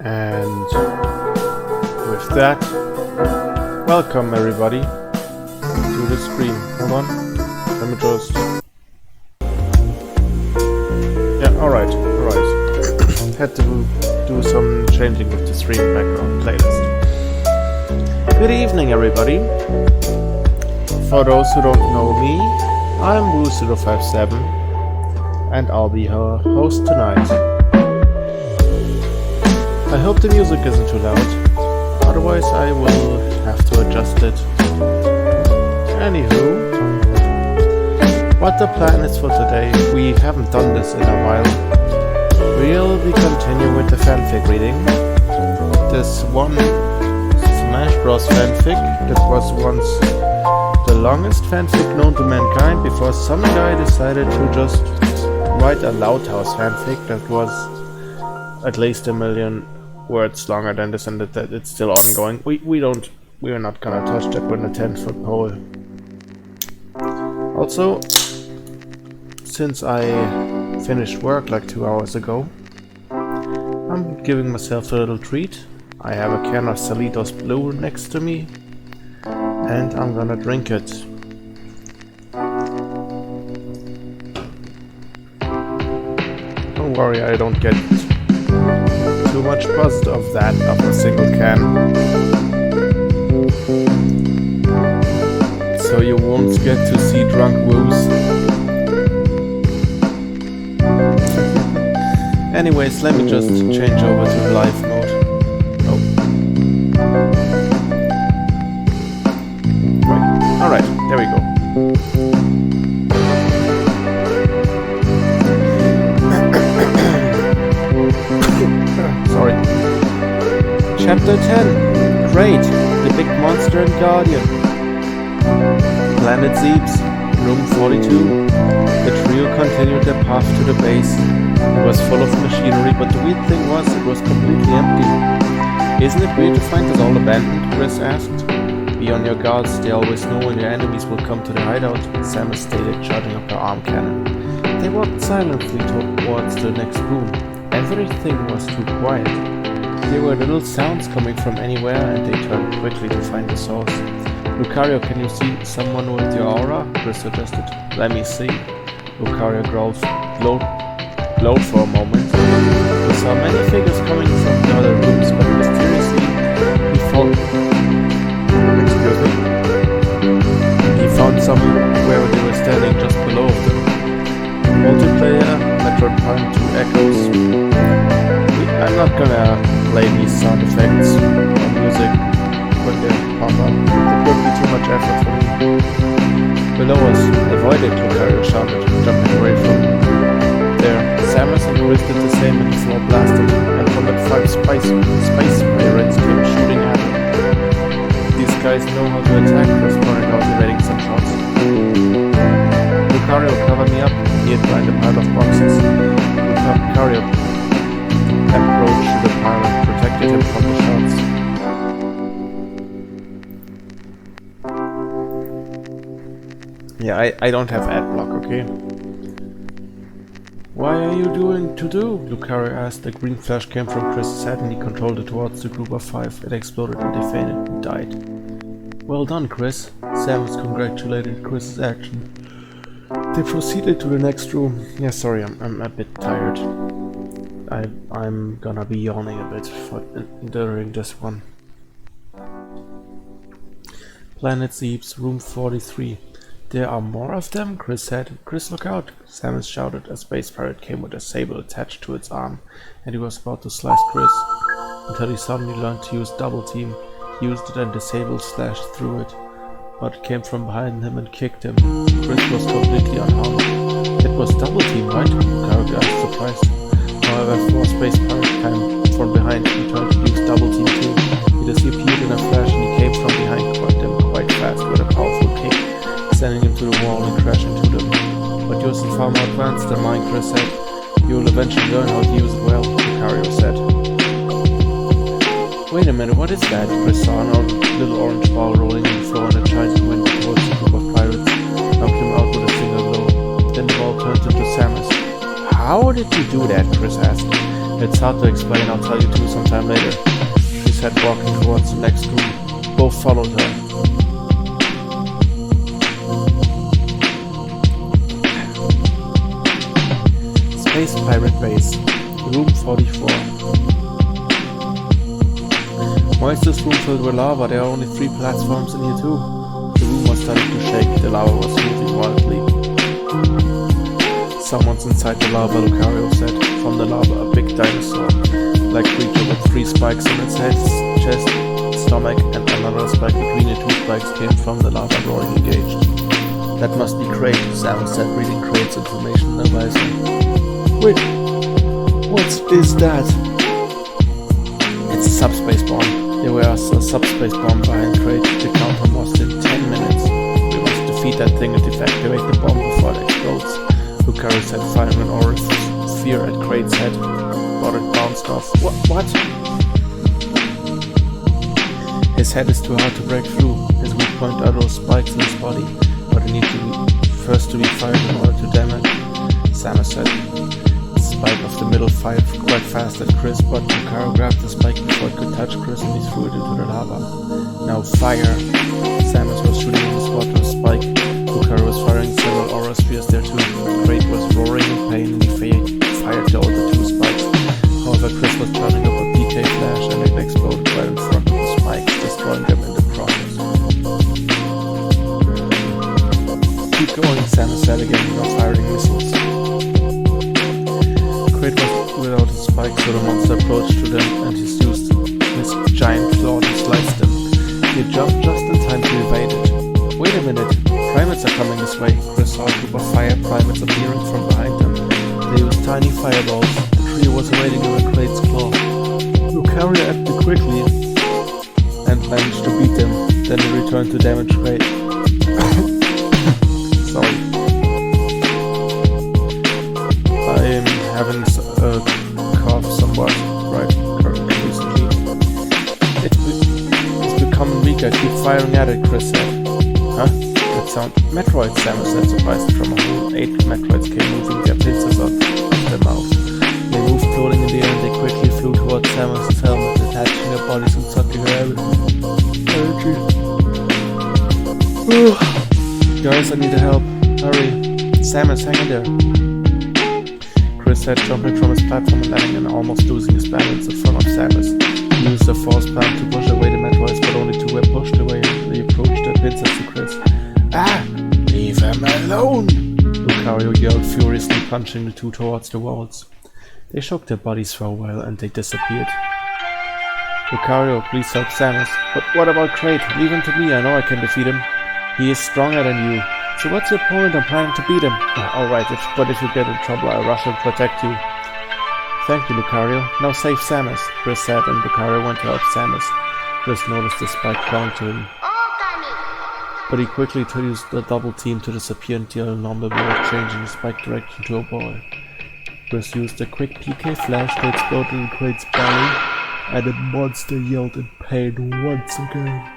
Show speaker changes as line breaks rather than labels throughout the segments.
And with that, welcome everybody to the stream. Hold on, let me just... Yeah, alright. Had to do some changing with the stream background playlist. Good evening everybody. For those who don't know me, I'm Woo057 and I'll be your host tonight. I hope the music isn't too loud, otherwise I will have to adjust it. Anywho, what the plan is for today, we haven't done this in a while. We'll be continuing with the fanfic reading. This one Smash Bros fanfic that was once the longest fanfic known to mankind before some guy decided to just write a Loud House fanfic that was at least 1 million words longer than this, and that it's still ongoing. We're not gonna touch that with a 10-foot pole. Also, since I finished work like 2 hours ago, I'm giving myself a little treat. I have a can of Salitos Blue next to me, and I'm gonna drink it. Don't worry, I don't get too much buzzed of that of a single can, so you won't get to see drunk woos. Anyways, let me just change over to live mode. Oh. Right. Alright, there we go. Sorry. Chapter 10. Great. The Big Monster and Guardian. Planet Zeeps. Room 42. The trio continued their path to the base. It was full of machinery, but the weird thing was, it was completely empty. Isn't it weird to find us all abandoned? Chris asked. Be on your guards, they always know when your enemies will come to the hideout, Samus stated, charging up her arm cannon. They walked silently towards the next room. Everything was too quiet. There were little sounds coming from anywhere, and they turned quickly to find the source. Lucario, can you see someone with your aura? Chris suggested. Let me see. Lucario glowed for a moment. We saw many figures coming from the other rooms, but mysteriously he found some where they were standing just below them. Multiplayer, Metroid Prime 2 Echoes. I'm not gonna play these sound effects or music when they pop up. It would be too much effort for me. Below us, avoid it, Lucario shouted, jumping away from there. Samus and Chris did the same, and the floor blasted, and from the 5 space pirates came guys know how to attack, Chris pointed out, evading some shots. Lucario, cover me up. He hid behind a pile of boxes. Lucario approached the pile and protected him from the shots. Yeah, I don't have ad block, okay? Why are you doing to do? Lucario asked. A green flash came from Chris's head and he controlled it towards the group of 5. It exploded and they fainted and died. Well done, Chris. Samus congratulated Chris's action. They proceeded to the next room. Yeah, sorry, I'm a bit tired. I'm gonna be yawning a bit during this one. Planet Zeeps, room 43. There are more of them? Chris said. Chris, look out! Samus shouted. A space pirate came with a saber attached to its arm, and he was about to slice Chris, until he suddenly learned to use double team. He used it and the saber slashed through it, but it came from behind him and kicked him. Chris was completely unharmed. It was double team, right? Lucario asked, surprised. However, 4 space pirates came from behind. He turned to use double team too. He disappeared in a flash and he came from behind them quite fast with a powerful kick, sending him to the wall and crashing into them. But yours is far more advanced than mine, Chris said. You will eventually learn how to use it well, Lucario said. Wait a minute, what is that? Chris saw a little orange ball rolling on the floor and a giant wind towards the group of pirates, knocked him out with a single blow. Then the ball turned into Samus. How did you do that? Chris asked. It's hard to explain, I'll tell you two sometime later, she said, walking towards the next room. Both followed her. Space Pirate Base, room 44. Why is this room filled with lava? There are only 3 platforms in here too. The room was starting to shake, the lava was moving wildly. Someone's inside the lava, Lucario said. From the lava, a big dinosaur-like creature with 3 spikes on its head, chest, stomach, and another spike between the 2 spikes came from the lava, roaring engaged. That must be Crate, Samus said, reading Crate's information advisor. Wait, what is that? It's a subspace bomb. There was a subspace bomb behind Crate. The countdown was in 10 minutes. We must defeat that thing and evacuate the bomb before it explodes. Lucario said, firing an aura of fear at Crate's head, but it bounced off. What? His head is too hard to break through. His weak point are those spikes in his body, but they need to be first to be fired in order to damage. Samus said. Spike of the middle fired quite fast at Chris, but Lucario grabbed the spike before it could touch Chris and he threw it into the lava. Now fire! Samus was shooting in the spot with a spike. Lucario was firing several aura spheres there too. Crate was roaring in pain and he fired all the 2 spikes. However, Chris was charging up a PK flash and it exploded right in front of the spikes, destroying them in the process. Keep going, Samus said again, not firing missiles. Crate was without a spike, so the monster approached to them and he used his giant claw to slice them. He jumped just in time to evade it. Wait a minute, primates are coming this way. Chris saw a group of fire primates appearing from behind them. They used tiny fireballs. The trio was awaiting them with Crate's claw. Lucario acted quickly and managed to beat them. Then he returned to damage Crate. Sorry. I'm having a cough somewhat recently. It's becoming weaker. Keep firing at it, Chris said. Huh? That sound... Metroid, Samus said, surprised. From a whole 8 Metroids came moving their pincers out of their mouth. They moved floating in the air and they quickly flew towards Samus' helmet, attaching their bodies and sucking her energy. Guys, I need help. Hurry. Samus, hang in there. Chris said, jumping from his platform and landing and almost losing his balance in front of Samus. He used a force plant to push away the Metroids, but only 2 were pushed away and they approached their pincers to Chris. Ah! Leave him alone! Lucario yelled, furiously punching the 2 towards the walls. They shook their bodies for a while and they disappeared. Lucario, please help Samus. But what about Crate? Leave him to me, I know I can defeat him. He is stronger than you. So what's your point? I'm planning to beat him. Alright, but if you get in trouble, I'll rush and protect you. Thank you, Lucario. Now save Samus, Chris said, and Lucario went to help Samus. Chris noticed the spike calling to him. but he quickly used the double team to disappear until Number before changing his spike direction to a ball. Chris used a quick PK flash to explode in Quaid's belly, and the monster yelled in pain once again.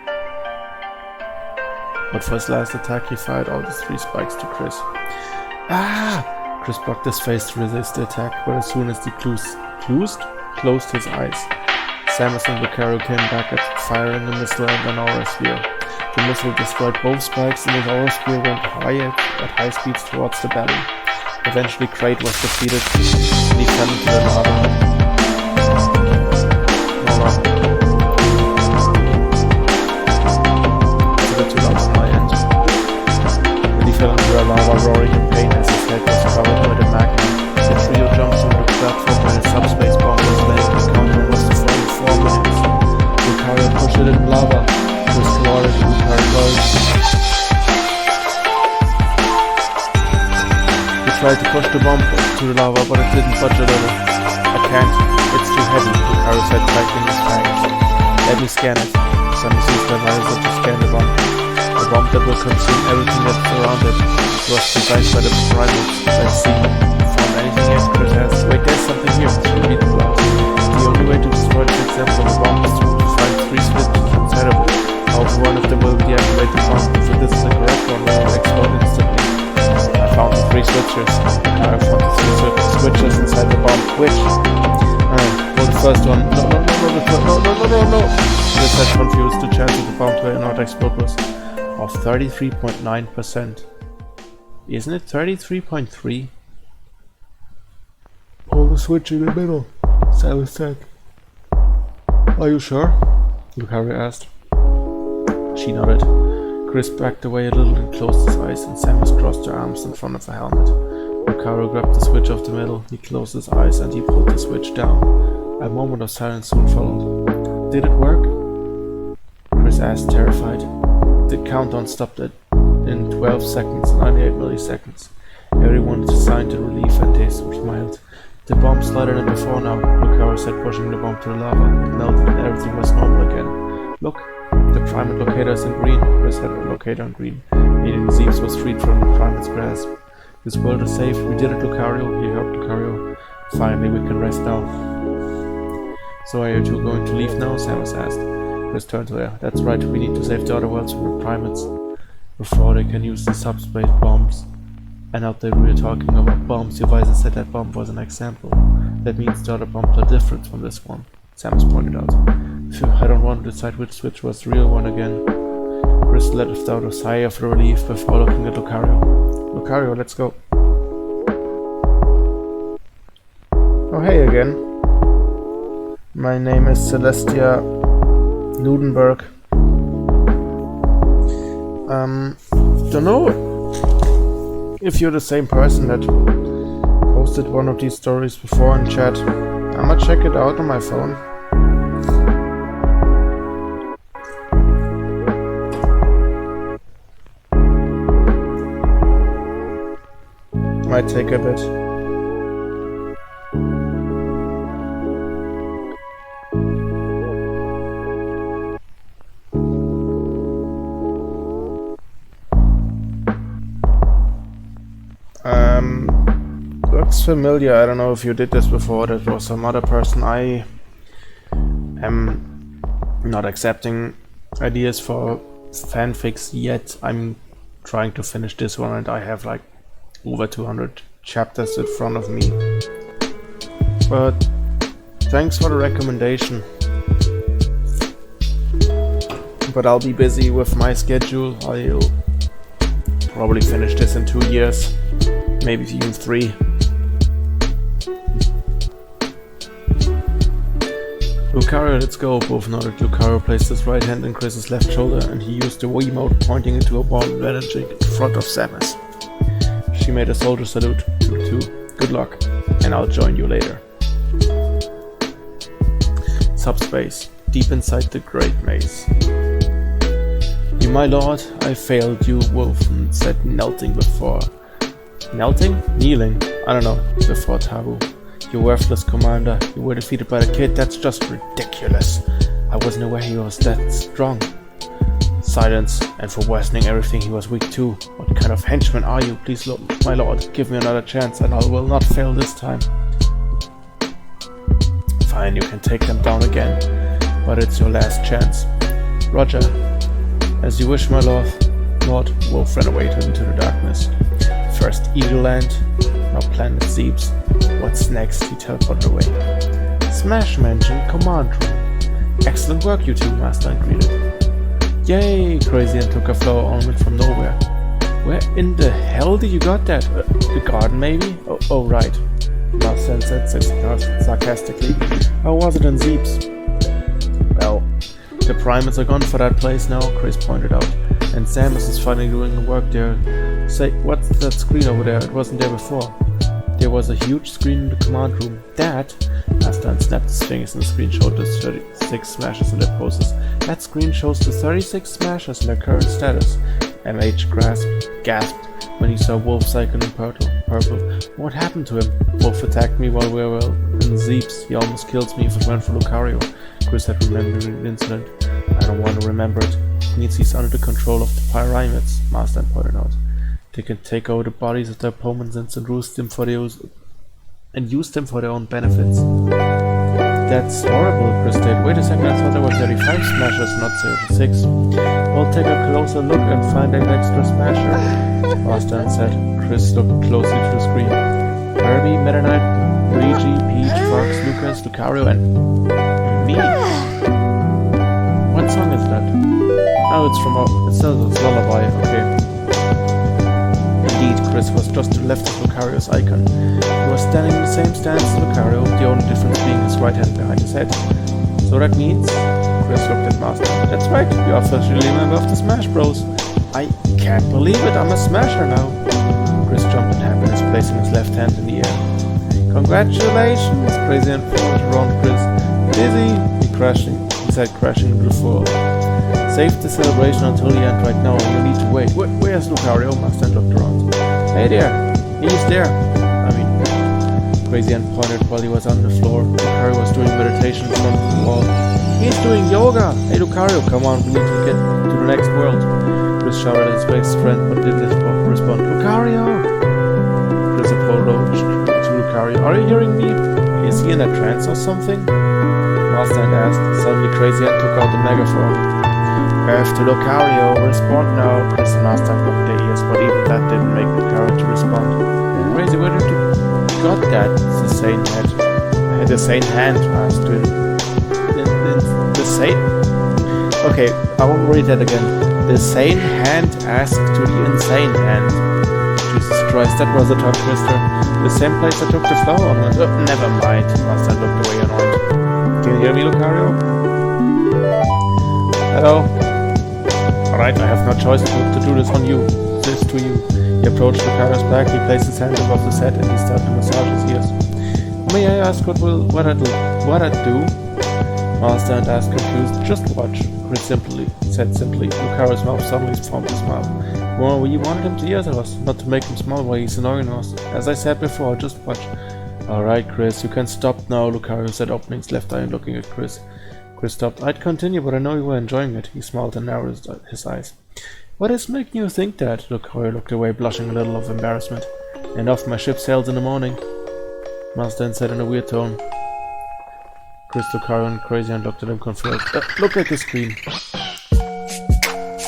But for his last attack, he fired all his 3 spikes to Chris. Ah! Chris blocked his face to resist the attack, but as soon as he closed his eyes, Samus and Lucario came back at firing a missile and an aura sphere. The missile destroyed both spikes, and his aura sphere went at high speeds towards the belly. Eventually, Kraid was defeated, and he fell into the lava. Lava roaring in pain as his head was covered by the magma. The trio jumped from the platform where the subspace bomb was laying. The countdown was to fall in 4 minutes. Lucario pushed it in lava. Chris clawed it and Lucario. He tried to push the bomb to the lava, but it didn't budge a little. I can't. It's too heavy, Lucario said, tightening his fangs. Let me scan it. Samus used the laser to scan the bomb. A bomb that will consume everything that's around it. It was designed by the primates. Let's see. Found anything else? Chris asked. Wait, there's something here. Read the blast. The only way to destroy this example of a bomb is to find 3 switches inside of it. However, one of them will deactivate the bomb. So this is the correct one, it will explode instantly. I found the 3 switches. I found the 3 switches inside the bomb. Which? Well, the first one. No. Chris had confused the chance of the bomb to not explode was of 33.9%. Isn't it 33.3? Pull the switch in the middle, Samus said. Are you sure? Lucario asked. She nodded. Chris backed away a little and closed his eyes, and Samus crossed her arms in front of her helmet. Lucario grabbed the switch off the middle, he closed his eyes and he pulled the switch down. A moment of silence soon followed. Did it work? Chris asked, terrified. The countdown stopped in 12 seconds and 98 milliseconds. Everyone signed in relief and they smiled. The bomb slid in before now, Lucario said, pushing the bomb to the lava. It melted and everything was normal again. Look, the primate locator is in green. Chris had a locator in green, meaning Zeus was freed from the primate's grasp. This world is safe. We did it, Lucario. He helped Lucario. Finally, we can rest now. So are you two going to leave now? Samus asked. Chris turned to her. That's right, we need to save the other worlds from the primates before they can use the subspace bombs. And out there we were talking about bombs. Your visor said that bomb was an example. That means the other bombs are different from this one, Samus pointed out. Phew, I don't want to decide which switch was the real one again. Chris let out a sigh of relief before looking at Lucario. Lucario, let's go. Oh, hey again. My name is Celestia Ludenberg. Don't know if you're the same person that posted one of these stories before in chat. I'ma check it out on my phone. Might take a bit. Looks familiar. I don't know if you did this before. That was some other person. I am not accepting ideas for fanfics yet. I'm trying to finish this one and I have like over 200 chapters in front of me. But thanks for the recommendation. But I'll be busy with my schedule. I'll probably finish this in 2 years, maybe even 3. Lucario, let's go. Both nodded. Lucario placed his right hand in Chris's left shoulder and he used the Wiimote pointing into a ball vanishing in front of Samus. She made a soldier salute. You too. Good luck, and I'll join you later. Subspace, deep inside the Great Maze. You, my lord, I failed you, Wolfman said, knelting before. Knelting? Kneeling. I don't know. Before Tabu. You worthless commander. You were defeated by the kid. That's just ridiculous. I wasn't aware he was that strong. Silence, and for worsening everything he was weak too. What kind of henchman are you? Please, my lord, give me another chance and I will not fail this time. Fine, you can take them down again, but it's your last chance. Roger. As you wish, my lord. Wolf ran away into the darkness. First Eagle Land, now Planet Zeeps. What's next? He teleported away. Smash Mansion Command Room. Excellent work, you two, Master and greeted. Yay! Crazy and took a flower ornament from nowhere. Where in the hell did you got that? The garden, maybe? Oh right. Master said sarcastically. How was it in Zeeps? Well, the primates are gone for that place now, Chris pointed out. And Samus is finally doing the work there. Say, what's that screen over there? It wasn't there before. There was a huge screen in the command room. That? Master snapped his fingers and the screen showed the 36 smashes in their poses. That screen shows the 36 smashes in their current status. MH gasped when he saw Wolf's icon in purple. What happened to him? Wolf attacked me while we were in Zeeps. He almost killed me if it weren't for Lucario. Chris had remembered the incident. I don't want to remember it. It means he's under the control of the Pyramids, Master pointed out. They can take over the bodies of their opponents and use them for their own benefits. That's horrible, Chris stated. Wait a second, I thought there were 35 smashers, not 36. We'll take a closer look and find an extra smasher, Master said. Chris looked closely through the screen. Kirby, Meta Knight, Luigi, Peach, Fox, Lucas, Lucario, and me. What song is that? Oh, it's from it's a lullaby, okay. Indeed, Chris was just to the left of Lucario's icon. He was standing in the same stance as Lucario, the only difference being his right hand behind his head. So that means... Chris looked at Master. That's right, you're officially a member of the Smash Bros. I can't believe it, I'm a Smasher now. Chris jumped in happiness, placing his left hand in the air. Congratulations! Crazy and followed around Chris. Dizzy! He said, crashing into the floor. Save the celebration until the end right now, you need to wait. Where's Lucario? Master looked around. Hey there! He's there! Crazy and pointed while he was on the floor. Lucario was doing meditation in front of the wall. He's doing yoga! Hey Lucario, come on, we need to get to the next world. Chris shouted at his best friend, but didn't respond. Lucario! Chris approached to Lucario. Are you hearing me? Is he in a trance or something? Master asked. Suddenly Crazy Head took out the megaphone. Earth to Lucario, respond now. Chris and Master blocked their ears, but even that didn't make Lucario to respond. Crazy, where did you got that? The sane head. The sane hand asked him. The sane... Okay, I won't read that again. The sane hand asked to the insane hand. Jesus Christ, that was a tongue twister. The same place I took the flower on. Never mind. Master looked away annoyed. Can you hear me, Lucario? Hello? Alright, I have no choice to do this on you. This to you. He approached Lucario's back, he placed his hand above his head and he started to massage his ears. May I ask what I do? Master asked confused. Just watch, Chris said simply. Lucario's mouth suddenly formed a smile. Well, you wanted him to hear us, not to make him smile while he's annoying us. As I said before, just watch. Alright, Chris, you can stop now, Lucario said, opening his left eye and looking at Chris. Chris stopped. I'd continue, but I know you were enjoying it. He smiled and narrowed his eyes. What is making you think that? Lucario looked away, blushing a little of embarrassment. And off my ship sails in the morning. Master said in a weird tone. Chris, Lucario and Crazy and looked at him confused. Look at the screen.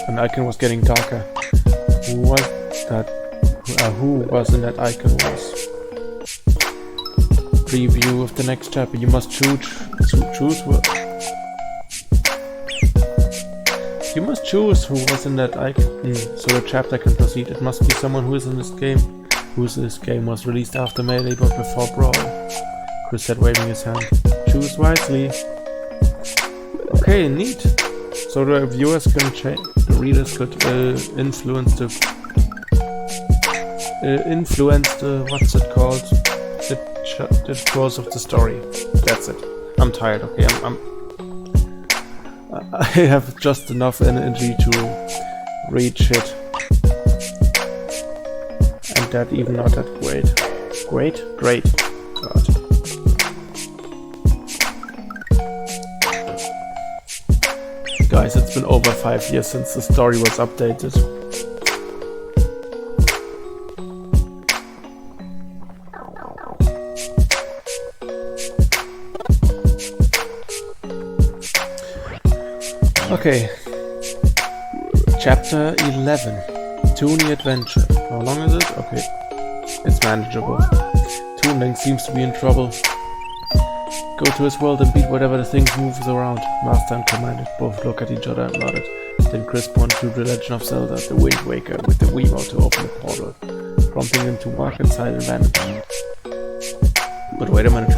An icon was getting darker. Who was in that icon was? Preview of the next chapter. You must choose what. You must choose who was in that icon, so the chapter can proceed. It must be someone who is in this game, this game was released after Melee but before Brawl. Chris said, waving his hand. Choose wisely. Okay, neat. So the viewers can change, the readers could influence the, what's it called? The course of the story. That's it. I'm tired, okay, I have just enough energy to read shit. And that even not that great. Great. God. guys, it's been over 5 years since the story was updated. Okay. Chapter 11. Toonie Adventure. How long is it? Okay. It's manageable. Toon Link seems to be in trouble. Go to his world and beat whatever the thing moves around. Master and commanded. Both look at each other and nodded. Then Chris pointed to The Legend of Zelda, the Wind Waker, with the Wiimote to open the portal, prompting him to walk inside and vanish. But wait a minute.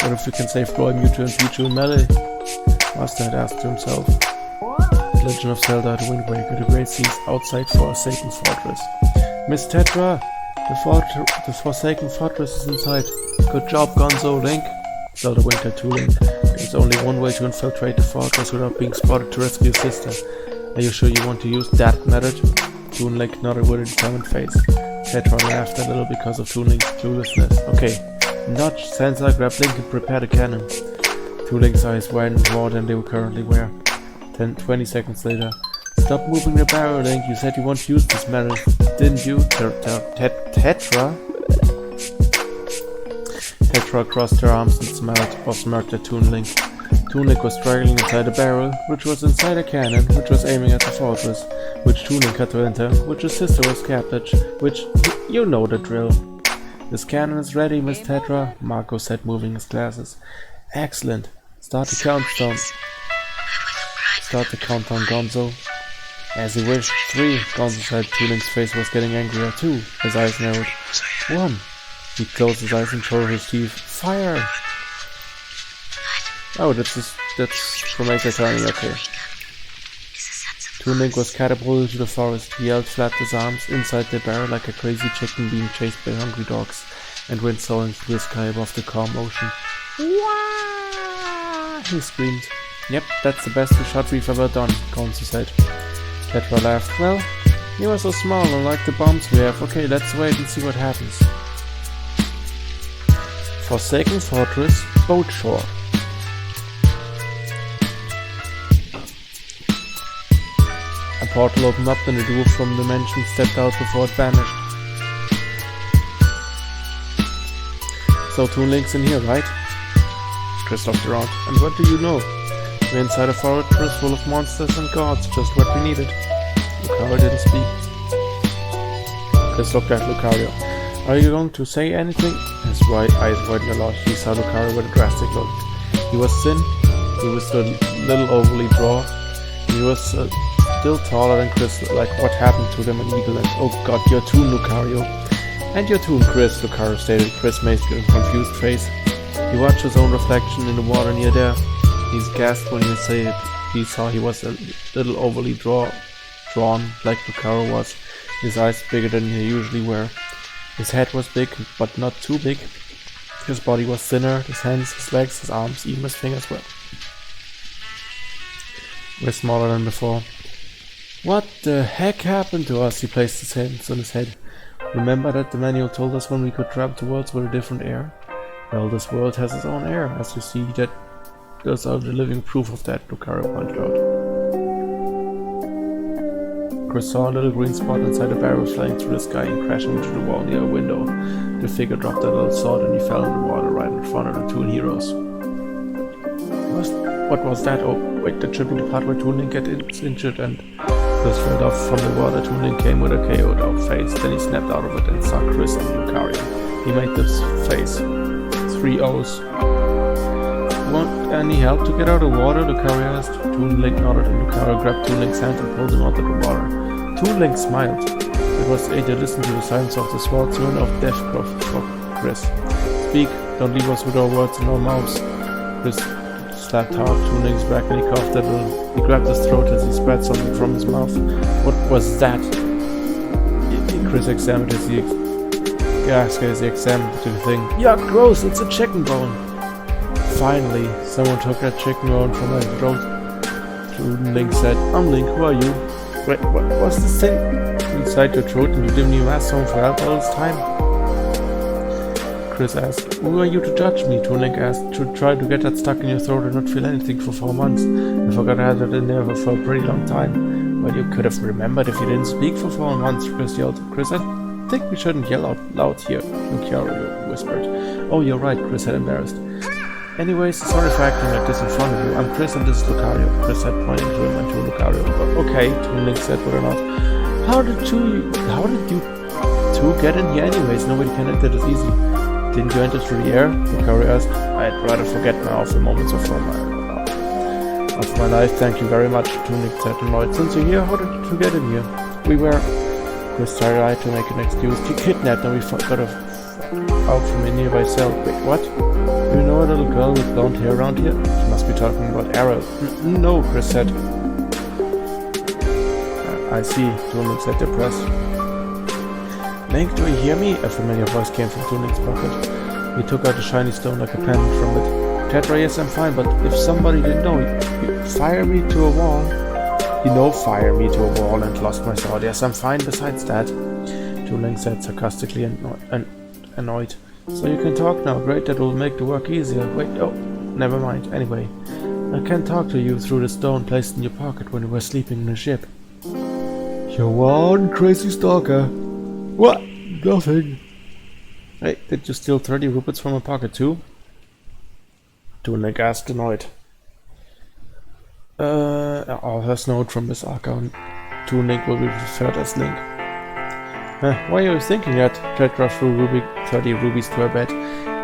What if we can save Roy, Mewtwo, and Pichu and Melee? Master had asked to himself. The Legend of Zelda, the Wind Waker, the Great Seas, outside Forsaken Fortress. Miss Tetra! The Forsaken Fortress is inside. Good job, Gonzo, Link! Zelda winked at Link. There's only one way to infiltrate the fortress without being spotted to rescue your sister. Are you sure you want to use that method? Toon Link nodded with a determined face. Tetra laughed a little because of Toon Link's cluelessness. Okay, nudge, sensor, grab Link and prepare the cannon. Toon Link's eyes widened more than they currently were. 20 seconds later. Stop moving the barrel, Link. You said you want to use this method, didn't you? Tetra? Tetra crossed her arms and smirked at Toon Link. Toon Link was struggling inside the barrel, which was inside a cannon, which was aiming at the fortress, which Toon Link had to enter, which his sister was captured, which, you know the drill. This cannon is ready, Miss Tetra, Marco said, moving his glasses. Excellent. Start the countdown. Start the countdown, Gonzo. As you wish. 3, Gonzo said. Toon Link's face was getting angrier. 2, his eyes narrowed. 1. He closed his eyes and showed his teeth. Fire! Oh, that's from Ace Attorney, okay. Toon Link was catapulted to the forest. He yelled, flapped his arms inside the barrel like a crazy chicken being chased by hungry dogs, and went soaring through the sky above the calm ocean. Wah! He screamed. Yep, that's the best shot we've ever done, Gonzo said. Tetra laughed. Well, you are so small, unlike the bombs we have. Okay, let's wait and see what happens. Forsaken Fortress, Boat Shore. A portal opened up and the duo from the mansion stepped out before it vanished. So Toon Link's in here, right? Chris looked around. And what do you know? We're inside a fortress full of monsters and gods, just what we needed. Lucario didn't speak. Chris looked at Lucario. Are you going to say anything? His eyes widened a lot. He saw Lucario with a drastic look. He was thin, he was a little overly drawn, he was still taller than Chris, like what happened to them in Eagleland. Oh god, you're Toon, Lucario. And you're Toon, Chris, Lucario stated. Chris made a confused face. He watched his own reflection in the water near there. He gasped when he said it. He saw he was a little overly drawn, like Lucario was. His eyes bigger than they usually were. His head was big, but not too big. His body was thinner, his hands, his legs, his arms, even his fingers were smaller than before. What the heck happened to us? He placed his hands on his head. Remember that the manual told us when we could travel to worlds with a different air? Well, this world has its own air, as you see. That those are the living proof of that, Lucario pointed out. Chris saw a little green spot inside the barrel flying through the sky and crashing into the wall near a window. The figure dropped a little sword and he fell in the water right in front of the Toon heroes. What was that? Oh, wait, the tripping the part where Toon Link gets injured and Chris fell off from the water. Toon Link came with a KO'd out face. Then he snapped out of it and saw Chris and Lucario. He made this face. 3 O's. Want any help to get out of the water? Lucario asked. Toon Link nodded and Lucario grabbed Toon Link's hand and pulled him out of the water. Toon Link smiled. It was age to listen to the silence of the swordsman of death for Chris. Speak, don't leave us with our words in our mouths. Chris slapped hard Toon Link's back and he coughed a little. He grabbed his throat as he spat something from his mouth. What was that? Chris examined as he examined the thing. Yuck, gross, it's a chicken bone. Finally, someone took that chicken bone from my throat. Toon Link said, I'm Link, who are you? Wait, what was this thing inside your throat and you didn't even ask someone for help all this time? Chris asked. Who are you to judge me? Toon Link asked. To try to get that stuck in your throat and not feel anything for 4 months. I forgot I had it in there for a pretty long time. Well, you could have remembered if you didn't speak for 4 months, Chris yelled. Chris, I think we shouldn't yell out loud here, Lucario whispered. Oh, you're right, Chris said, embarrassed. Anyways, sorry for acting like this in front of you. I'm Chris and this is Lucario, Chris said, pointing to him and to Lucario. Okay, Toon Link said with a nod. How did you two get in here anyways? Nobody can enter this easy. Didn't you enter through the air? Lucario asked. I'd rather forget my awful moments of my life. Thank you very much, Toon Link said, annoyed. Since you're here, how did you get in here? We were... Chris tried to make an excuse. You kidnapped and we got out from a nearby cell. Wait, what? You know a little girl with blonde hair around here? She must be talking about Arrow. No, Chris said. I see, Toon Link said, depressed. Link, do you hear me? A familiar voice came from Toon Link's pocket. He took out a shiny stone like a pendant from it. Tetra, yes, I'm fine, but if somebody didn't know, you fire me to a wall. Fire me to a wall and lost my sword. Yes, I'm fine besides that, Toon Link said sarcastically and annoyed. So you can talk now. Great, that will make the work easier. Wait, oh, never mind. Anyway, I can talk to you through the stone placed in your pocket when you were sleeping in the ship. You one crazy stalker. What? Nothing. Hey, did you steal 30 rupees from my pocket too? Toon Link asked, annoyed. Author's note from Miss Arca. Toon Link will be referred as Link. Why are you thinking that? Tetra threw 30 rubies to her bed.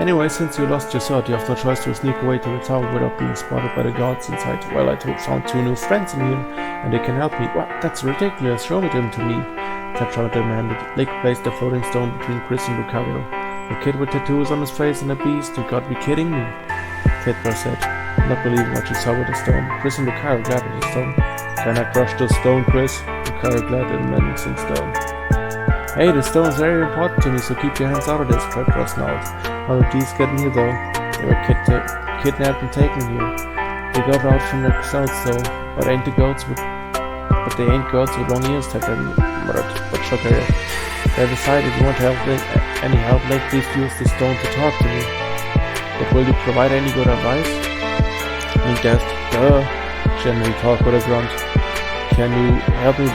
Anyway, since you lost your sword, you have no choice to sneak away to the tower without being spotted by the guards inside. Well, I found 2 new friends in here, and they can help me. What? That's ridiculous. Show them to me, Tetra demanded. Link placed the floating stone between Chris and Lucario. A kid with tattoos on his face and a beast? You gotta be kidding me, Tetra said, not believing what she saw with the stone. Chris and Lucario glared at the stone. Can I crush the stone, Chris? Lucario glared at the menacing stone. Hey, the stone is very important to me, so keep your hands out of this, Tetra snarled. How did these get in here though? They were kidnapped and taken here. They got out from their cells though, but they ain't goats with long ears, Tetra muttered, but shook her head. They decided you want any help, Link, please use the stone to talk to me. But will you provide any good advice? Link asked. Duh. Generally talk with a grunt. Can you help me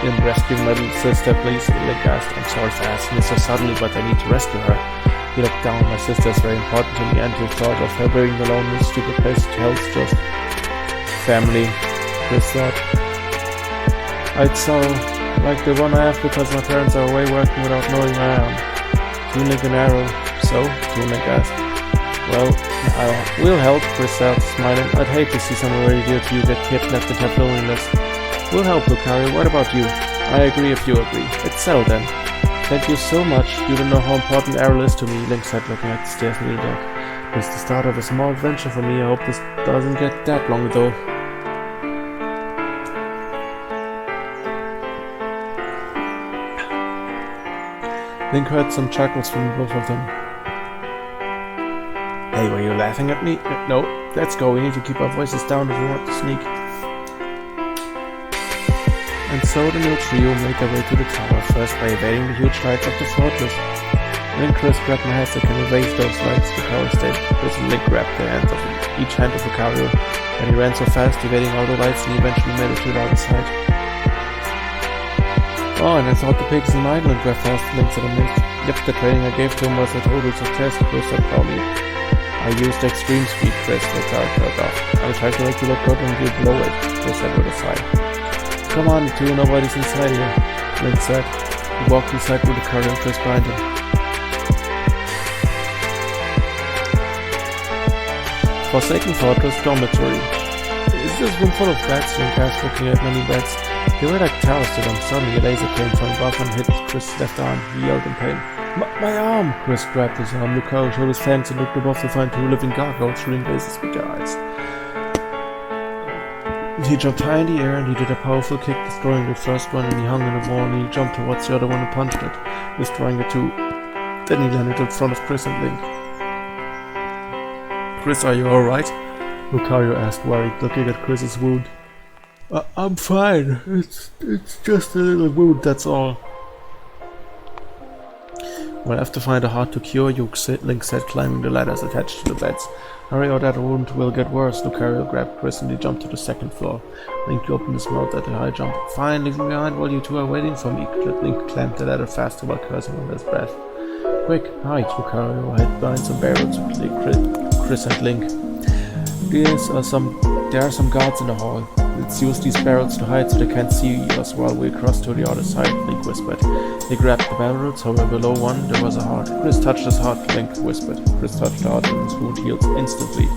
in rescuing my little sister, please? Link asked. I'm sorry for asking you so suddenly, but I need to rescue her. He looked down. My sister is very important to me, and the thought of her being alone in a stupid place to help is just family, Chris said. I'd so like the one I have because my parents are away working without knowing where I am. Toon Link and Arrow. So? Toon Link asked. Well, we'll help, Chris said, smiling. I'd hate to see someone very dear to you get kidnapped and have loneliness. We'll help, Lucario. What about you? I agree if you agree. It's settled then. Thank you so much. You don't know how important Arrow is to me, Link said, looking at the stairs near the dock. It's the start of a small adventure for me. I hope this doesn't get that long though. Link heard some chuckles from both of them. Hey, were you laughing at me? No, let's go. We need to keep our voices down if we want to sneak. And so the new trio made their way to the tower, first by evading the huge lights of the fortress. Then Chris grabbed my hands and can evade those lights. Lucario stayed. Chris and Link grabbed their hands of each hand of Lucario, and he ran so fast, evading all the lights, and he eventually made it to the other side. Oh, and I thought the pigs in my island were fast, Link said amazed. Yep, the training I gave to him was a total success, Chris said proudly. I used extreme speed, Chris, Lucario shrugged off. I'm trying to make you look good when you blow it, Chris said with a sigh. Come on, two, nobody's inside here, Link said. He walked inside with Lucario and Chris behind him. Forsaken Fortress Dormitory. Is this room full of beds? Link asked, looking at many beds. They were like towers to them. Suddenly a laser came from above and hit Chris' left arm. He yelled in pain. My arm! Chris grabbed his arm. Lucario showed his fangs and looked above to find 2 living gargoyles shooting lasers with their eyes. He jumped high in the air and he did a powerful kick, destroying the first one, and he hung on the wall and he jumped towards the other one and punched it, destroying the 2. Then he landed in front of Chris and Link. Chris, are you alright? Lucario asked, worried, looking at Chris's wound. I'm fine. It's just a little wound, that's all. We'll have to find a heart to cure you, Link said, climbing the ladders attached to the beds. Hurry or that wound will get worse. Lucario grabbed Chris and he jumped to the second floor. Link opened his mouth at a high jump. Fine, leave me behind while you two are waiting for me. Link clamped the ladder faster while cursing under his breath. Quick, hide, Lucario hid behind some barrels with Chris and Link. There are some guards in the hall. Let's use these barrels to hide so they can't see us while we cross to the other side, Link whispered. They grabbed the barrels, however below one there was a heart. Chris touched his heart, Link whispered. Chris touched the heart and his wound healed instantly.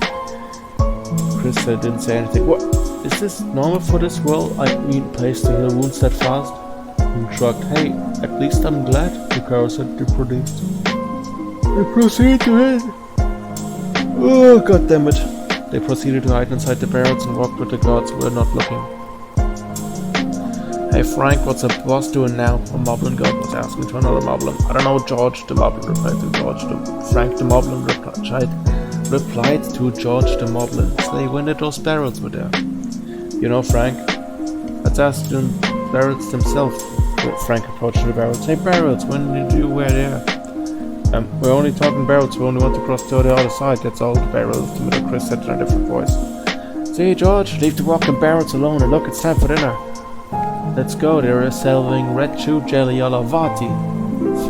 Chris didn't say anything. What? Is this normal for this world? I mean, place to heal wounds that fast? Link shrugged. Hey, at least I'm glad, Lucario said depressed. They proceeded to hide. Oh, goddammit. They proceeded to hide inside the barrels and walked with the guards who were not looking. Hey Frank, what's the boss doing now? A Moblin guard was asking to another Moblin. I don't know, George, the Moblin replied to George. Frank the Moblin replied to George the Moblin. Say, when did those barrels were there? You know, Frank, let's ask the barrels themselves. Frank approached the barrels. Hey barrels, when did you were there? We're only talking barrels, we only want to cross to the other side, that's all. The barrels, the middle Chris said in a different voice. Say, George, leave the walking barrels alone and look, it's time for dinner. Let's go, they're serving red chew jelly alla vati.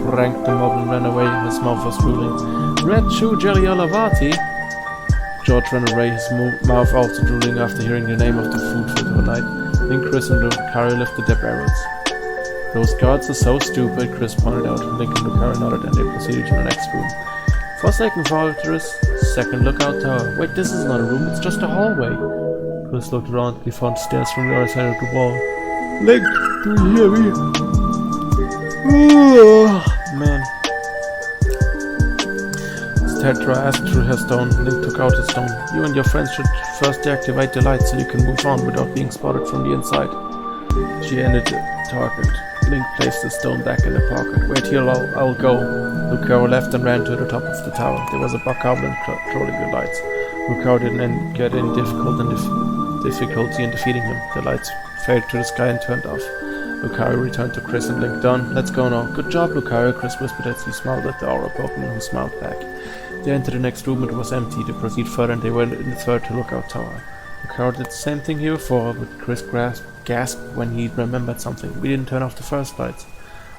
Frank the Moblin ran away, his mouth was drooling. Red chew jelly alla vati? George ran away, his mouth also drooling after hearing the name of the food for the night. Then Chris and Lucario lifted their barrels. Those guards are so stupid, Chris pointed out. Link and Lucario nodded and they proceeded to the next room. Forsaken Fortress, second lookout tower. Wait, this is not a room, it's just a hallway. Chris looked around and he found stairs from the other side of the wall. Link, do you hear me? Oh, man. Tetra asked through her stone. Link took out the stone. You and your friends should first deactivate the light so you can move on without being spotted from the inside. She ended the target. Link placed the stone back in the pocket. Wait here, I'll go. Lucario left and ran to the top of the tower. There was a bokoblin controlling the lights. Lucario didn't get any difficulty in defeating him. The lights faded to the sky and turned off. Lucario returned to Chris and Link. Done. Let's go now. Good job, Lucario, Chris whispered as he smiled at the aura Pokemon who smiled back. They entered the next room. It was empty. They proceeded further and they went in the third lookout tower. Lucario did the same thing here before, but Chris gasped when he remembered something. We didn't turn off the first lights.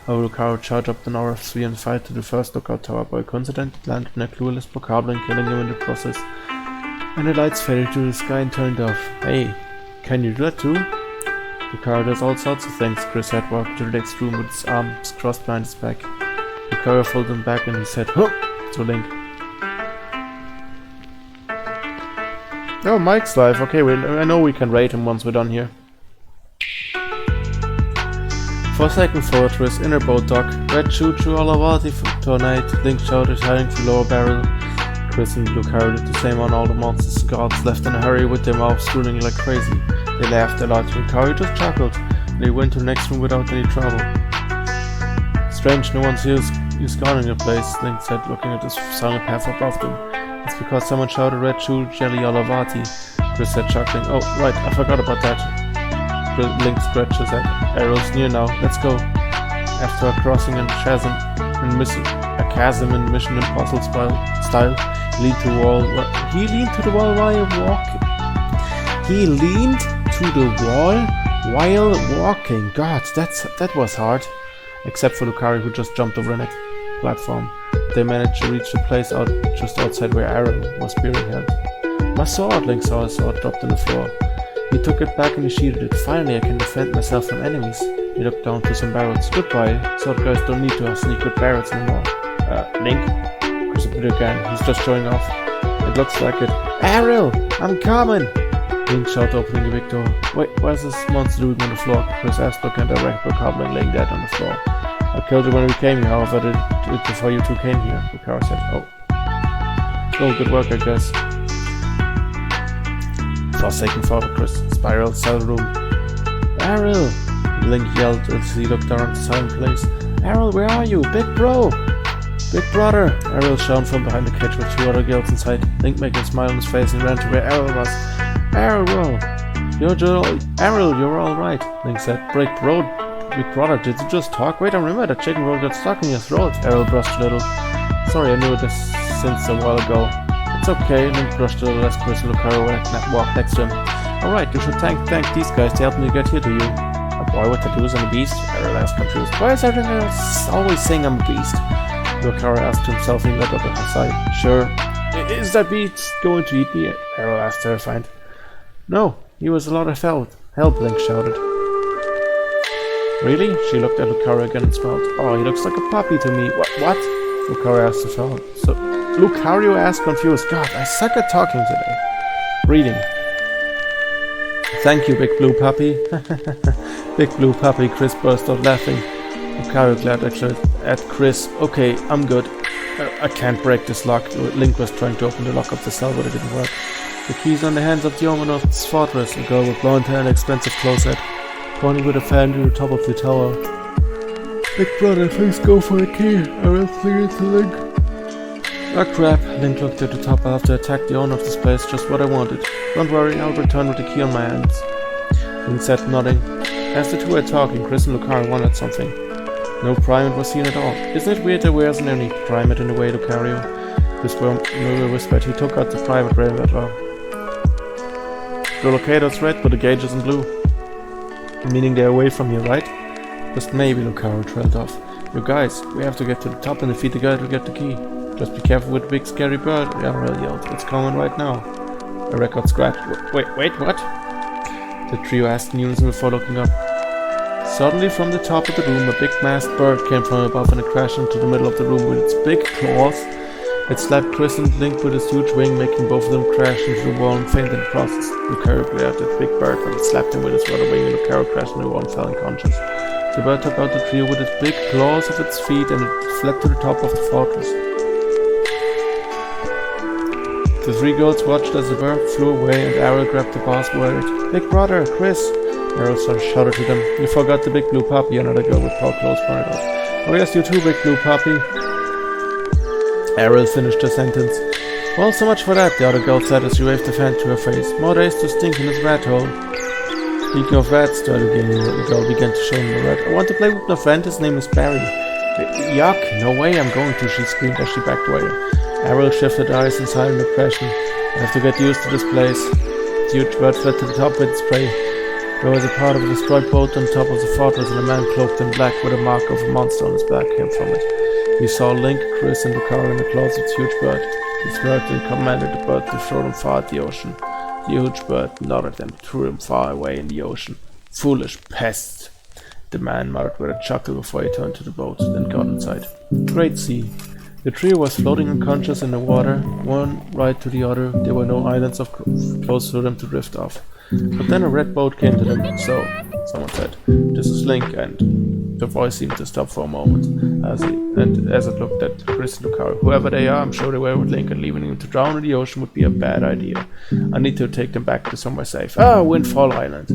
Lucario charged up an aura of 3 and fired to the first lookout tower. By coincidence, landed in a clueless bokoblin, killing him in the process. And the lights faded to the sky and turned off. Hey, can you do that too? Lucario does all sorts of things, Chris had walked to the next room with his arms crossed behind his back. Lucario folded them back and he said, "Huh!" to Link. Oh, Mike's live. Okay, I know we can rate him once we're done here. Forsaken Fortress, Inner Boat Dock, Red Choo Choo Alavati tonight, Link shouted, hiding for lower barrel. Chris and Lucario did the same on all the monsters. Guards left in a hurry with their mouths drooling like crazy. They laughed a lot. Lucario just chuckled. They went to the next room without any trouble. Strange, no one's here is guarding the place, Link said, looking at the silent path above them. It's because someone shouted Red Chew Jelly Alavati, Chris said, chuckling. Oh, right, I forgot about that. Link scratched his head. Arrow's near now, let's go. After crossing a chasm in Mission Impossible style, he leaned to the wall. He leaned to the wall while walking. He leaned to the wall while walking. God, that was hard. Except for Lucario, who just jumped over the next platform. They managed to reach the place just outside where Arrow was being held. My sword, Link saw his sword dropped on the floor. He took it back and he sheathed it. Finally, I can defend myself from enemies. He looked down to some barrels. Goodbye. Sword guys don't need to sneak with barrels anymore. Link? Chris appeared again. He's just showing off. It looks like it. Arrow! I'm coming! Link shouted, opening the big door. Wait, what's this monster doing on the floor? Chris asked, looking at the wrecked bokoblin laying dead on the floor. I killed it when we came here, however, I did it before you two came here, Lucario said. Oh, good work, I guess. Forsaken Fortress, Spiral Cell Room. Errol! Link yelled as he looked around the silent place. Errol, where are you? Big bro! Big brother! Errol shone from behind the cage with 2 other girls inside. Link made a smile on his face and ran to where Errol was. Errol, you're alright, Link said. Big brother, did you just talk? Wait, I remember that chicken roll got stuck in your throat. Errol brushed a little. Sorry, I knew this since a while ago. It's okay, Link brushed a little as Chris and Lucario walked next to him. Alright, you should thank these guys to help me get here to you. A boy with tattoos and a beast? Errol asked confused. Why is everyone else always saying I'm a beast? Lucario asked himself and let up a sigh. Sure. Is that beast going to eat me? Errol asked, terrified. No, he was a lot of help, Link shouted. Really? She looked at Lucario again and smiled. Oh, he looks like a puppy to me. What? Lucario asked the fellow. So, Lucario asked confused. God, I suck at talking today. Reading. Thank you, Big Blue Puppy. Big Blue Puppy, Chris burst out laughing. Lucario glared at Chris. Okay, I'm good. I can't break this lock. Link was trying to open the lock of the cell, but it didn't work. The key's on the hands of the Omenos fortress. A girl with blonde hair and expensive clothes said, pointing with a fan to the top of the tower. Big brother, please go for the key. I will fling it to Link. Ah crap, Link looked at the top. I'll have to attack the owner of this place, just what I wanted. Don't worry, I'll return with the key on my hands. Link said, nodding. As the two were talking, Chris and Lucario wanted something. No primate was seen at all. Isn't it weird there wasn't any primate in the way, Lucario? Whisper whispered. He took out the private railway draw. The locator's red, but the gauge isn't blue. Meaning they're away from here, right? Just maybe, Lucario trailed off. You guys, we have to get to the top and defeat the guy to get the key. Just be careful with the big scary bird, Errol yelled. It's coming right now. A record scratched. Wait, what? The trio asked in unison before looking up. Suddenly from the top of the room, a big masked bird came from above and it crashed into the middle of the room with its big claws. It slapped Chris and Link with its huge wing, making both of them crash into the wall and faint in the process. Lucario glared at the big bird, but it slapped him with its rudder wing and Lucario crashed into the wall and fell unconscious. The bird took out the trio with its big claws of its feet and it fled to the top of the fortress. The three girls watched as the bird flew away and Errol grabbed the boss worried. Big brother, Chris! Errol shouted to them. You forgot the Big Blue Puppy, another girl with tall clothes pointed out. Oh yes, you too, Big Blue Puppy. Errol finished her sentence. Well, so much for that, the other girl said as she waved the fan to her face. More days to stink in this rat hole. Speaking of rats, the other girl began to show him the rat. I want to play with my friend, his name is Barry. Yuck, no way I'm going to, she screamed as she backed away. Errol shifted her eyes in silent depression. I have to get used to this place. The huge bird fled to the top with its prey. There was a part of a destroyed boat on top of the fortress and a man cloaked in black with a mark of a monster on his back came from it. He saw Link, Chris and Lucario in the claws of the huge bird. He smirked and commanded the bird to throw them far at the ocean. The huge bird nodded and threw him far away in the ocean. Foolish pests, the man muttered with a chuckle before he turned to the boat, then got inside. Great sea. The trio was floating unconscious in the water, one right to the other. There were no islands close to them to drift off. But then a red boat came to them. So, someone said, this is Link, and the voice seemed to stop for a moment as it looked at Chris and Lucario. Whoever they are, I'm sure they were with Link, and leaving him to drown in the ocean would be a bad idea. I need to take them back to somewhere safe. Windfall Island.